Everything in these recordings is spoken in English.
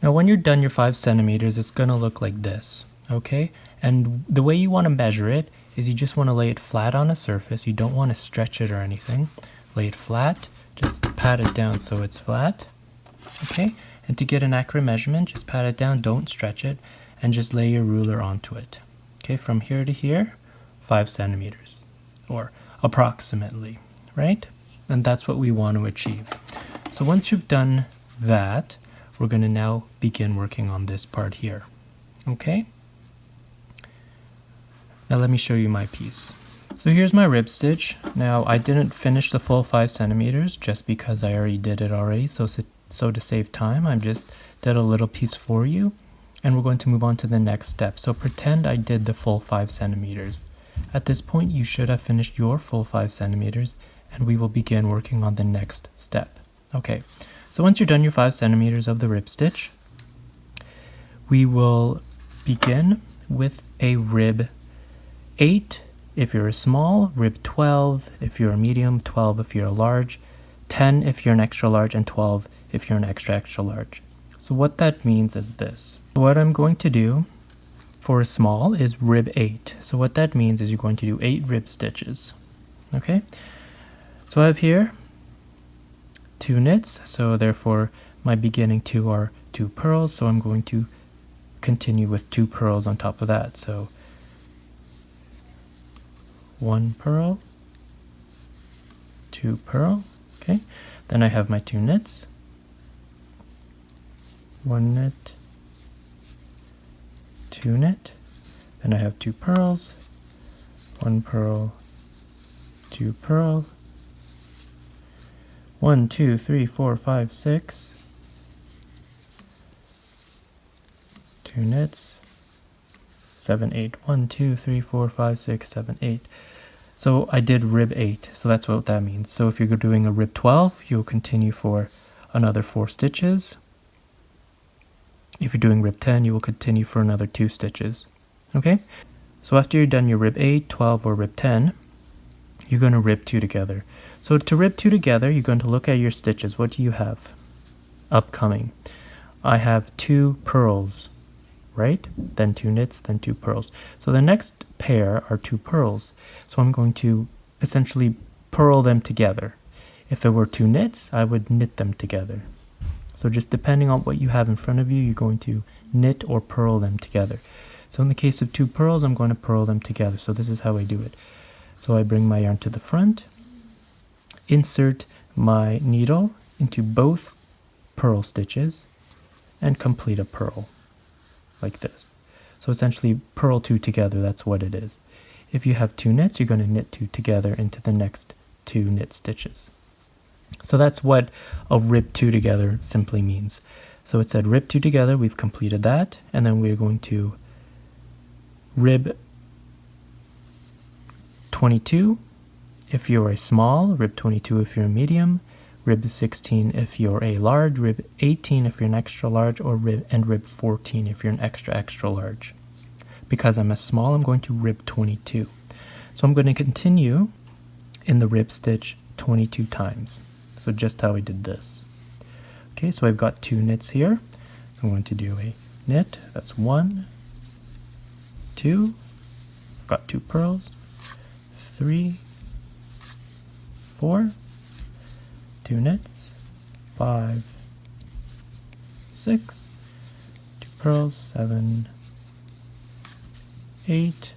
Now when you're done your 5 centimeters, it's going to look like this, okay? And the way you want to measure it is you just want to lay it flat on a surface. You don't want to stretch it or anything. Lay it flat, just pat it down so it's flat, okay? And to get an accurate measurement, just pat it down, don't stretch it, and just lay your ruler onto it. Okay, from here to here, 5 centimeters, or approximately, right? And that's what we want to achieve. So once you've done that, we're going to now begin working on this part here, okay? Now let me show you my piece. So here's my rib stitch. Now I didn't finish the full 5 centimeters just because I already did it already, so to save time, I just did a little piece for you, and we're going to move on to the next step. So pretend I did the full 5 centimeters. At this point, you should have finished your full 5 centimeters, and we will begin working on the next step. Okay, so once you're done your 5 centimeters of the rib stitch, we will begin with a rib 8 if you're a small, rib 12 if you're a medium, 12 if you're a large, 10 if you're an extra large, and 12 if you're an extra large. So what that means is this. What I'm going to do for a small is rib 8. So what that means is you're going to do 8 rib stitches. Okay? So I have here 2 knits, so therefore my beginning 2 are 2 purls, so I'm going to continue with 2 purls on top of that. So 1 purl, 2 purl, okay? Then I have my 2 knits, 1 knit, 2 knit, then I have 2 purls, 1 purl, 2 purl, 1, 2, 3, 4, 5, 6, 2 knits, 7, 8, 1, 2, 3, 4, 5, 6, 7, 8. So I did rib 8, so that's what that means. So if you're doing a rib 12, you'll continue for another 4 stitches. If you're doing rib 10, you will continue for another 2 stitches. Okay? So after you're done your rib 8, 12, or rib 10, you're going to rib 2 together. So to rib 2 together, you're going to look at your stitches. What do you have upcoming? I have 2 purls, right? Then 2 knits, then 2 purls. So the next pair are 2 purls. So I'm going to essentially purl them together. If it were 2 knits, I would knit them together. So just depending on what you have in front of you, you're going to knit or purl them together. So in the case of 2 purls, I'm going to purl them together. So this is how I do it. So I bring my yarn to the front, insert my needle into both purl stitches, and complete a purl like this. So essentially purl 2 together, that's what it is. If you have 2 knits, you're going to knit 2 together into the next 2 knit stitches. So that's what a rib 2 together simply means. So it said rib 2 together, we've completed that, and then we're going to rib 22 if you're a small, rib 22 if you're a medium, rib 16 if you're a large, rib 18 if you're an extra large, or rib 14 if you're an extra large. Because I'm a small, I'm going to rib 22. So I'm going to continue in the rib stitch 22 times. So just how I did this. Okay, so I've got 2 knits here. So I'm going to do a knit, that's 1, 2, I've got 2 purls, 3, 4, 2 knits, 5, 6, 2 purls, 7, 8,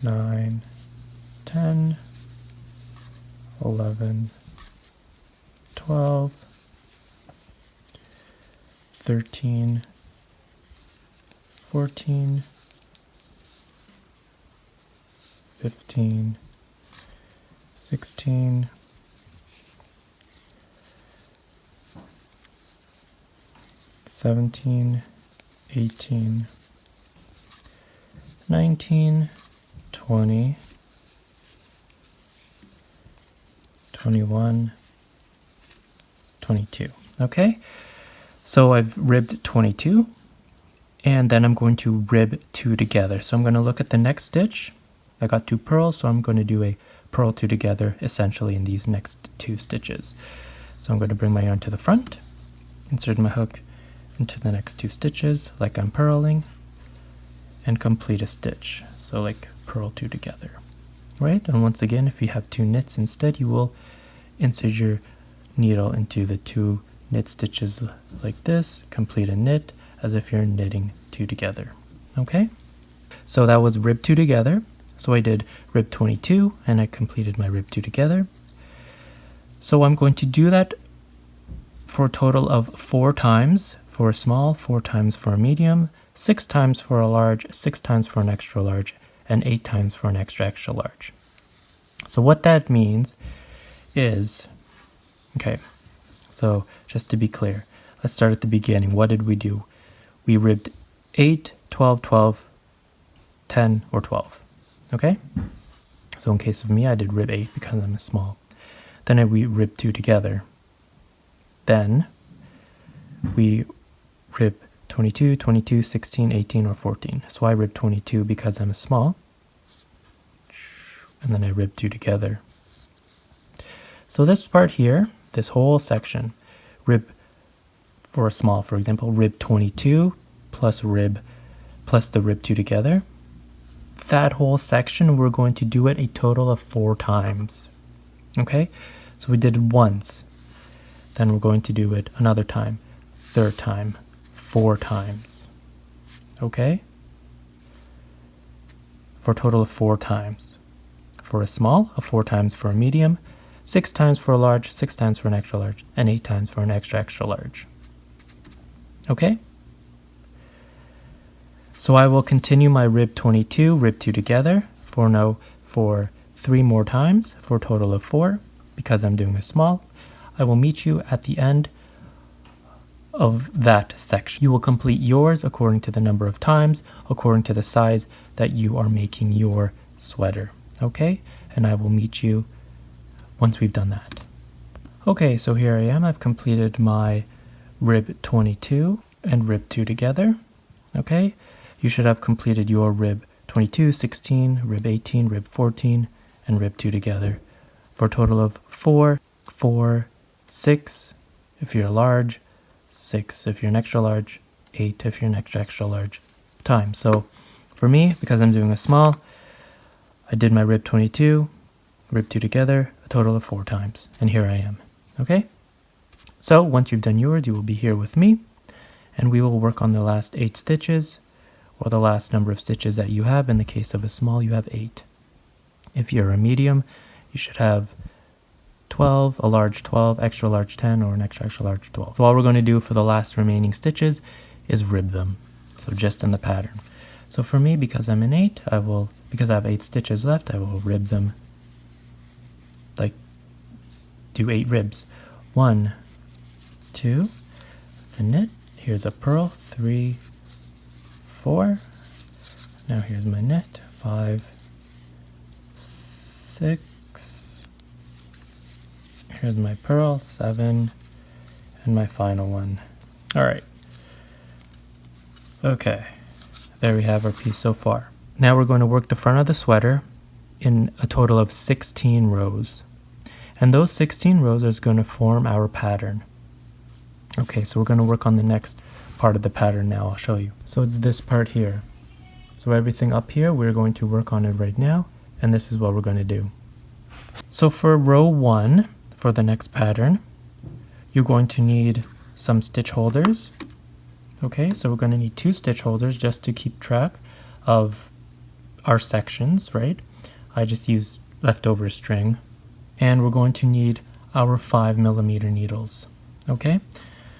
9, 10, 11, 12, 13, 14, 15, 16, 17, 18, 19, 20, 21, 22. Okay, so I've ribbed 22, and then I'm going to rib 2 together. So I'm going to look at the next stitch. I got 2 purls, so I'm going to do a purl 2 together essentially in these next 2 stitches. So I'm going to bring my yarn to the front, insert my hook into the next 2 stitches like I'm purling, and complete a stitch. So like purl 2 together, right? And once again, if you have 2 knits instead, you will insert your needle into the 2 knit stitches like this, complete a knit as if you're knitting 2 together. Okay, so that was rib 2 together. So I did rib 22 and I completed my rib 2 together. So I'm going to do that for a total of 4 times for a small, 4 times for a medium, 6 times for a large, 6 times for an extra large, and 8 times for an extra extra large. So what that means is, okay, so just to be clear, let's start at the beginning. What did we do? We ribbed 8, 12, 12, 10, or 12. Okay? So in case of me, I did rib 8 because I'm small. Then we rib 2 together. Then we rib 22, 22, 16, 18, or 14. So I rib 22 because I'm small. And then I rib 2 together. So this part here, this whole section, rib for a small, for example, rib 22 plus the rib 2 together. That whole section, we're going to do it a total of 4 times. Okay? So we did it once. Then we're going to do it another time, 3rd time, 4 times. Okay? For a total of 4 times. For a small, 4 times for a medium, 6 times for a large, 6 times for an extra large, and 8 times for an extra extra large. Okay? So I will continue my rib 22, rib 2 together for 3 more times for a total of 4 because I'm doing a small. I will meet you at the end of that section. You will complete yours according to the number of times, according to the size that you are making your sweater. Okay? And I will meet you once we've done that. Okay, so here I am. I've completed my rib 22 and rib 2 together. Okay? You should have completed your rib 22, 16, rib 18, rib 14, and rib 2 together for a total of 4, 4, 6 if you're large, 6 if you're an extra large, 8 if you're an extra extra large times. So for me, because I'm doing a small, I did my rib 22, rib 2 together, a total of 4 times. And here I am. Okay? So once you've done yours, you will be here with me, and we will work on the last 8 stitches, or the last number of stitches that you have. In the case of a small, you have 8. If you're a medium, you should have 12, a large 12, extra large 10, or an extra extra large 12. So all we're going to do for the last remaining stitches is rib them. So just in the pattern. So for me, because I'm an 8, because I have 8 stitches left, I will rib them, like do 8 ribs. 1, 2, that's a knit. Here's a purl. 3, 4. Now here's my knit. 5, 6. Here's my purl. 7, and my final one. All right. Okay. There we have our piece so far. Now we're going to work the front of the sweater in a total of 16 rows. And those 16 rows is going to form our pattern. Okay, so we're going to work on the next part of the pattern now. I'll show you. So it's this part here. So everything up here, we're going to work on it right now. And this is what we're going to do. So for row 1, for the next pattern, you're going to need some stitch holders. Okay, so we're going to need 2 stitch holders just to keep track of our sections, right? I just used leftover string. And we're going to need our 5mm needles. Okay,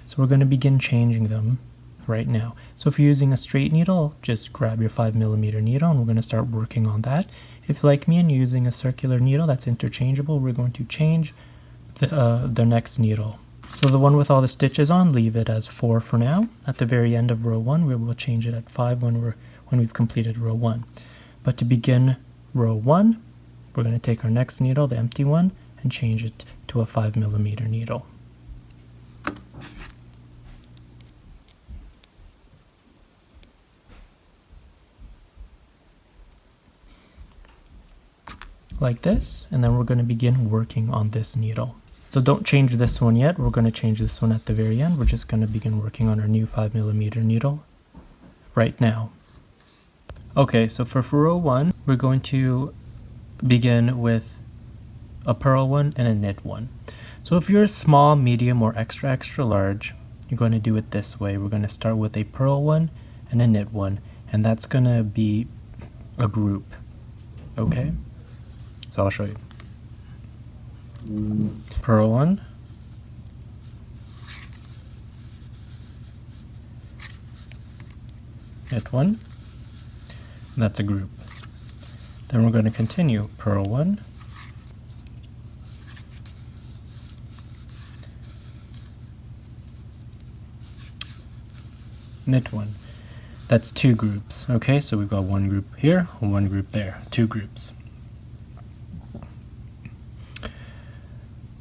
so we're going to begin changing them right now. So if you're using a straight needle, just grab your 5mm needle and we're going to start working on that. If like me and you're using a circular needle that's interchangeable, we're going to change the next needle. So the one with all the stitches on, leave it as 4 for now. At the very end of row 1, we will change it at 5 when we've completed row 1. But to begin row 1, we're going to take our next needle, the empty one, and change it to a 5mm needle. Like this, and then we're going to begin working on this needle. So don't change this one yet. We're going to change this one at the very end. We're just going to begin working on our new 5mm needle right now. Okay, so for row 1, we're going to begin with a purl one and a knit one. So if you're a small, medium, or extra large, you're going to do it this way. We're going to start with a purl one and a knit one, and that's going to be a group. Okay? So I'll show you. Purl one, knit one, that's a group. Then we're going to continue purl one, knit one. That's two groups. Okay, so we've got one group here, one group there, two groups.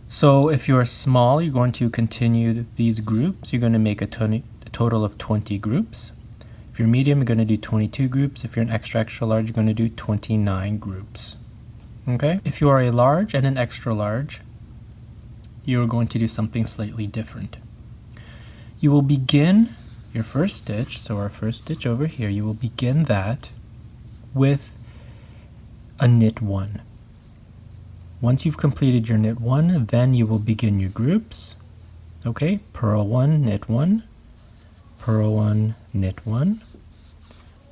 So if you're small, you're going to continue these groups. You're going to make a total of 20 groups. If you're medium, you're going to do 22 groups. If you're an extra large, you're going to do 29 groups. Okay? If you are a large and an extra large, you're going to do something slightly different. You will begin your first stitch, so our first stitch over here, you will begin that with a knit one. Once you've completed your knit one, then you will begin your groups. Okay, purl one, knit one, purl one, knit one,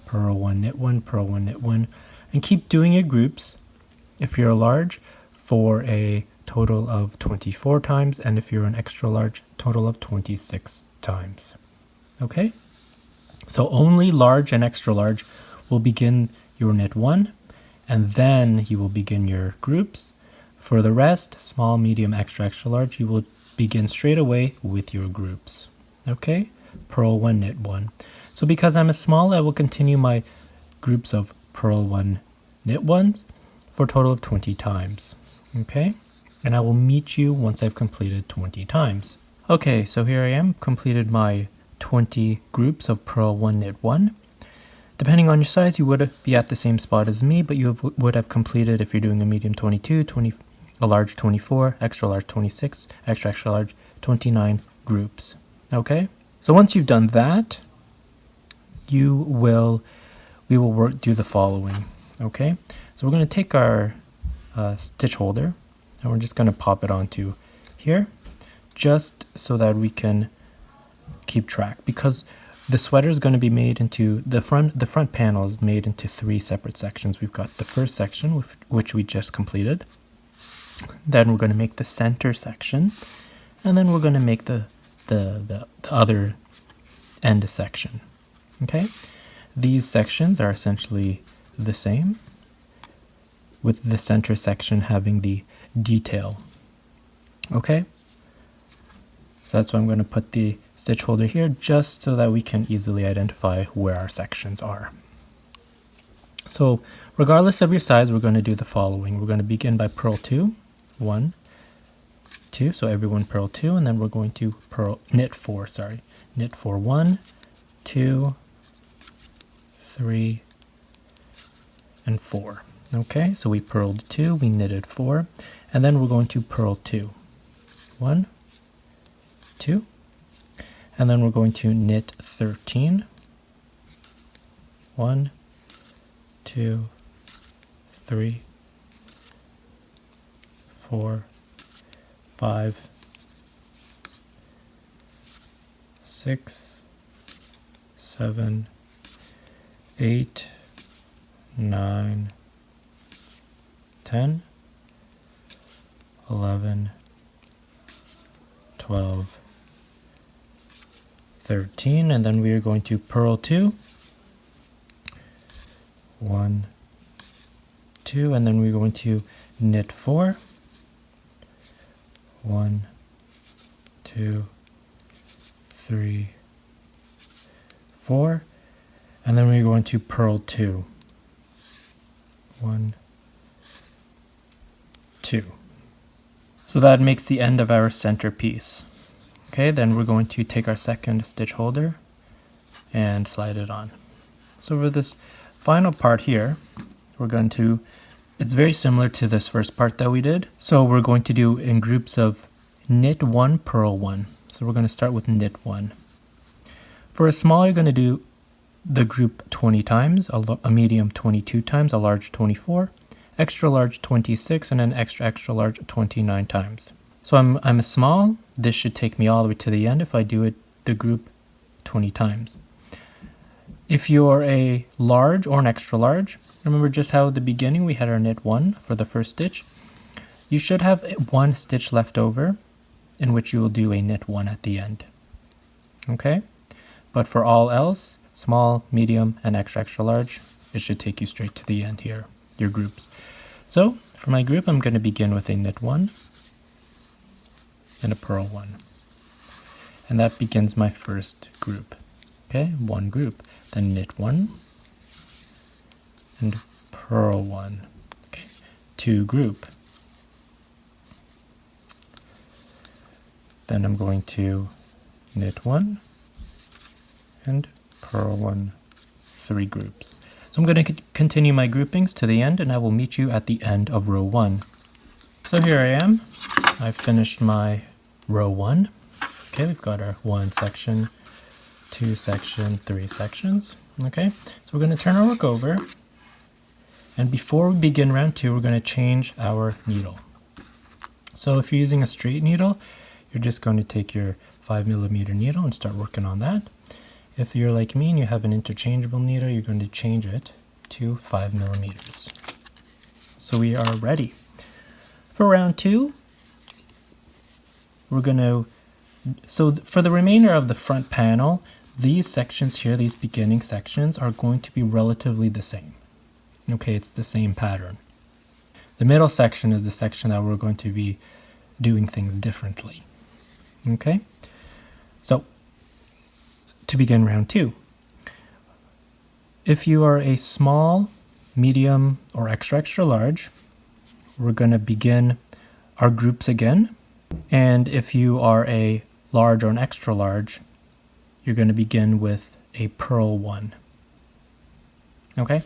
purl one, knit one, purl one, knit one, and keep doing your groups if you're a large for a total of 24 times, and if you're an extra large, total of 26 times. Okay, so only large and extra large will begin your knit one, and then you will begin your groups. For the rest, small, medium, extra large, you will begin straight away with your groups. Okay, purl one, knit one. So because I'm a small, I will continue my groups of purl one, knit ones for a total of 20 times. Okay, and I will meet you once I've completed 20 times. Okay, so here I am, completed my 20 groups of purl one, knit one. Depending on your size, you would be at the same spot as me, but you would have completed, if you're doing a medium, 22, a large 24, extra large 26, extra large 29 groups. Okay? So once you've done that, we will do the following. Okay? So we're going to take our stitch holder, and we're just going to pop it onto here, just so that we can keep track, because the sweater is going to be made into the front panel is made into 3 separate sections. We've got the first section, which we just completed. Then we're going to make the center section, and then we're going to make the other end section. Okay, these sections are essentially the same, with the center section having the detail. Okay, so that's why I'm going to put the stitch holder here, just so that we can easily identify where our sections are. So regardless of your size, we're going to do the following. We're going to begin by purl 2, 1, 2, so everyone purl 2, and then we're going to knit 4, knit 4, 1, 2, 3, and 4. Okay, so we purled 2, we knitted 4, and then we're going to purl 2, 1, 2, and then we're going to knit 13, 1, 2, 3, 4, 5, 6, 7, 8, 9, 10, 11, 12, 13, and then we are going to purl 2, 1, 2, and then we're going to knit 4, 1, 2, 3, 4, and then we're going to purl 2, 1, 2. So that makes the end of our centerpiece. Okay, then we're going to take our second stitch holder and slide it on. So for this final part here, we're going to, it's very similar to this first part that we did. So we're going to do in groups of knit 1, purl 1. So we're going to start with knit 1. For a small, you're going to do the group 20 times, a medium 22 times, a large 24, extra large 26, and an extra extra large 29 times. So I'm a small. This should take me all the way to the end if I do it the group 20 times. If you're a large or an extra large, remember just how at the beginning we had our knit 1 for the first stitch. You should have 1 stitch left over in which you will do a knit 1 at the end. Okay? But for all else, small, medium, and extra extra large, it should take you straight to the end here, your groups. So for my group, I'm going to begin with a knit 1 and a purl 1. And that begins my first group. Okay, 1 group. Then knit 1 and purl 1. Okay, 2 group. Then I'm going to knit 1 and purl 1, 3 groups. So I'm going to continue my groupings to the end, and I will meet you at the end of row 1. So here I am. I've finished my row 1. Okay, we've got our 1 section, 2 section, 3 sections. Okay, so we're going to turn our work over, and before we begin round 2, we're going to change our needle. So if you're using a straight needle, you're just going to take your 5mm needle and start working on that. If you're like me and you have an interchangeable needle, you're going to change it to 5mm. So we are ready. For round 2, we're going to, for the remainder of the front panel, these sections here, these beginning sections, are going to be relatively the same. Okay, it's the same pattern. The middle section is the section that we're going to be doing things differently. Okay, so to begin round 2, if you are a small, medium, or extra extra large, we're going to begin our groups again. And if you are a large or an extra large, you're going to begin with a purl 1. Okay,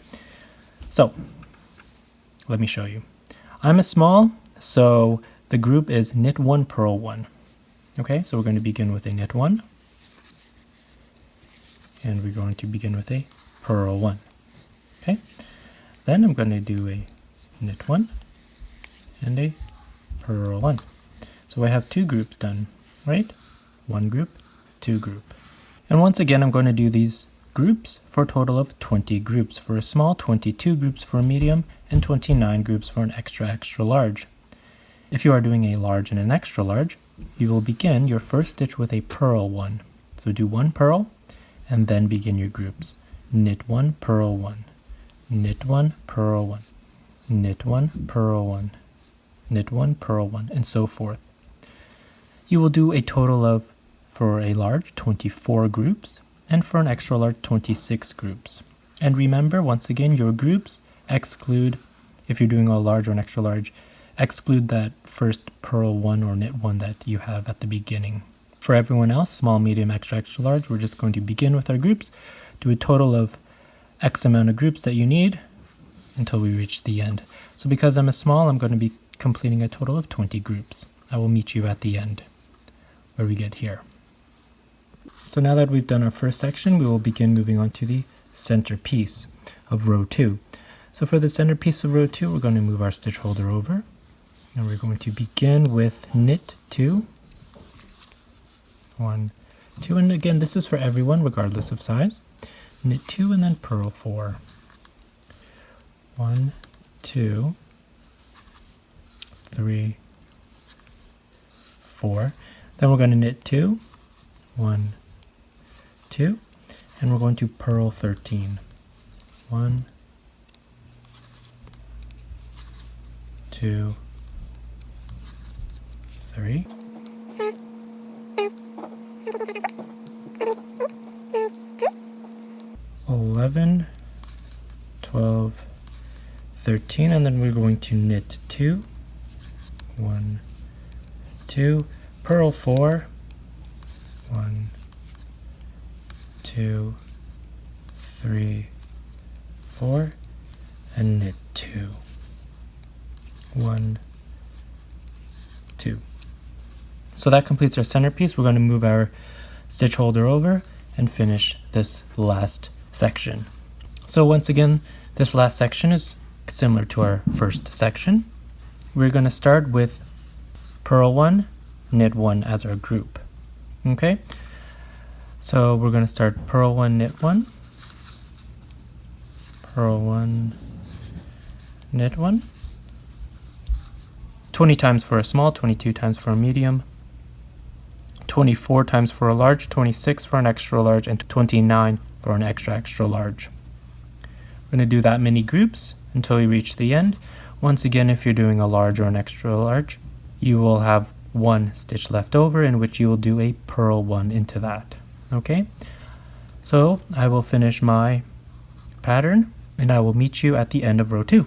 so let me show you. I'm a small, so the group is knit 1, purl 1. Okay, so we're going to begin with a knit 1, and we're going to begin with a purl 1. Okay, then I'm going to do a knit 1 and a purl 1. So I have 2 groups done, right? 1 group, 2 group. And once again, I'm going to do these groups for a total of 20 groups for a small, 22 groups for a medium, and 29 groups for an extra extra large. If you are doing a large and an extra large, you will begin your first stitch with a purl 1. So do 1 purl, and then begin your groups. Knit 1, purl 1, knit 1, purl 1, knit 1, purl 1, knit 1, purl 1, and so forth. You will do a total of, for a large, 24 groups, and for an extra large, 26 groups. And remember, once again, your groups exclude, if you're doing a large or an extra large, exclude that first purl 1 or knit 1 that you have at the beginning. For everyone else, small, medium, extra, extra large, we're just going to begin with our groups, do a total of X amount of groups that you need until we reach the end. So because I'm a small, I'm going to be completing a total of 20 groups. I will meet you at the end where we get here. So now that we've done our first section, we will begin moving on to the centerpiece of row 2. So for the centerpiece of row 2, we're going to move our stitch holder over, and we're going to begin with knit 2, 1, 2, and again this is for everyone regardless of size. Knit 2 and then purl 4. 1, 2, 3, 4. Then we're going to knit 2, 1, 2, and we're going to purl 13. 1, 2, 3. $11, $12, $13, and then we're going to knit 2, 1, 2, purl 4, 1, 2, 3, 4, and knit 2, 1, 2. So that completes our centerpiece. We're going to move our stitch holder over and finish this last section. So once again, this last section is similar to our first section. We're going to start with purl 1, knit 1 as our group. Okay, so we're going to start purl 1, knit 1, purl 1, knit 1, 20 times for a small, 22 times for a medium, 24 times for a large, 26 for an extra large, and 29 for an extra large. We're going to do that many groups until we reach the end. Once again, if you're doing a large or an extra large, you will have one stitch left over in which you will do a purl 1 into that. Okay, so I will finish my pattern and I will meet you at the end of row 2.